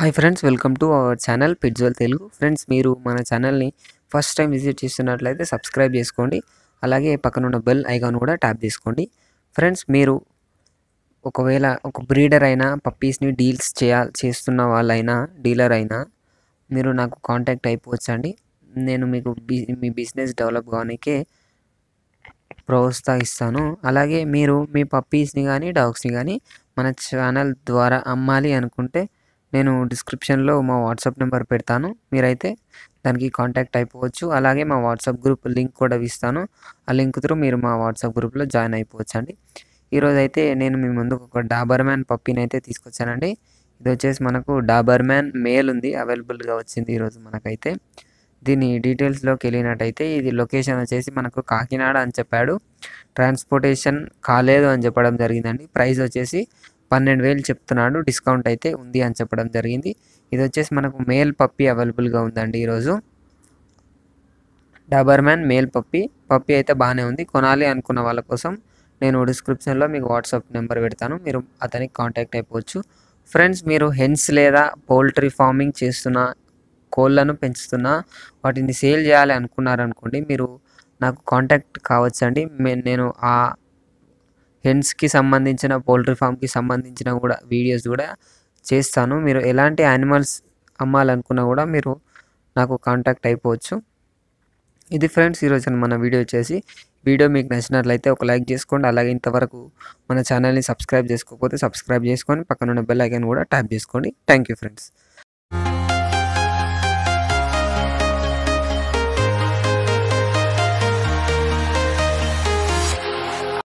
Hi friends, welcome to our channel పిట్జోల్ Telugu. Friends, మీరు మన ఛానల్ని ఫస్ట్ టైం విజిట్ చేస్తున్నట్లయితే సబ్స్క్రైబ్ చేసుకోండి. అలాగే పక్కనున్న బెల్ ఐకాన్ కూడా ట్యాప్ చేసుకోండి. ఫ్రెండ్స్, మీరు ఒకవేళ ఒక బ్రీడర్ అయినా పప్పీస్ని డీల్స్ చేస్తున్న వాళ్ళైనా డీలర్ అయినా మీరు నాకు కాంటాక్ట్ అయిపోవచ్చండి. నేను మీకు మీ బిజినెస్ డెవలప్ కావడానికే ప్రోత్సహిస్తాను. అలాగే మీరు మీ పప్పీస్ని కానీ డాగ్స్ని కానీ మన ఛానల్ ద్వారా అమ్మాలి అనుకుంటే నేను డిస్క్రిప్షన్లో మా వాట్సాప్ నెంబర్ పెడతాను. మీరైతే దానికి కాంటాక్ట్ అయిపోవచ్చు. అలాగే మా వాట్సాప్ గ్రూప్ లింక్ కూడా ఇస్తాను. ఆ లింక్ త్రూ మీరు మా వాట్సాప్ గ్రూప్లో జాయిన్ అయిపోవచ్చు అండి. ఈరోజు అయితే నేను మీ ముందుకు ఒక డాబర్మ్యాన్ పప్పీని అయితే తీసుకొచ్చానండి. ఇది వచ్చేసి మనకు డాబర్మ్యాన్ మేల్ ఉంది, అవైలబుల్గా వచ్చింది ఈరోజు మనకైతే. దీని డీటెయిల్స్లోకి వెళ్ళినట్టయితే ఇది లొకేషన్ వచ్చేసి మనకు కాకినాడ అని చెప్పాడు. ట్రాన్స్పోర్టేషన్ కాలేదు అని చెప్పడం జరిగిందండి. ప్రైస్ వచ్చేసి 12,000 చెప్తున్నాడు. డిస్కౌంట్ అయితే ఉంది అని చెప్పడం జరిగింది. ఇది వచ్చేసి మనకు మేల్ పప్పీ అవైలబుల్గా ఉందండి ఈరోజు. డాబర్మ్యాన్ మేల్ పప్పీ అయితే బాగానే ఉంది. కొనాలి అనుకున్న వాళ్ళ కోసం నేను డిస్క్రిప్షన్లో మీకు వాట్సాప్ నెంబర్ పెడతాను. మీరు అతనికి కాంటాక్ట్ అయిపోవచ్చు. ఫ్రెండ్స్, మీరు హెన్స్ లేదా పౌల్ట్రీ ఫార్మింగ్ చేస్తున్నా, కోళ్ళను పెంచుతున్నా, వాటిని సేల్ చేయాలి అనుకున్నారనుకోండి, మీరు నాకు కాంటాక్ట్ కావచ్చండి. నేను ఆ హెన్స్కి సంబంధించిన పౌల్ట్రీ ఫామ్కి సంబంధించిన కూడా వీడియోస్ కూడా చేస్తాను. మీరు ఎలాంటి యానిమల్స్ అమ్మాలనుకున్నా కూడా మీరు నాకు కాంటాక్ట్ అయిపోవచ్చు. ఇది ఫ్రెండ్స్ ఈరోజు మన వీడియో వచ్చేసి. వీడియో మీకు నచ్చినట్లయితే ఒక లైక్ చేసుకోండి. అలాగే ఇంతవరకు మన ఛానల్ని సబ్స్క్రైబ్ చేసుకోకపోతే సబ్స్క్రైబ్ చేసుకొని పక్కనున్న బెల్ ఐకాన్ కూడా ట్యాప్ చేసుకోండి. Thank you friends.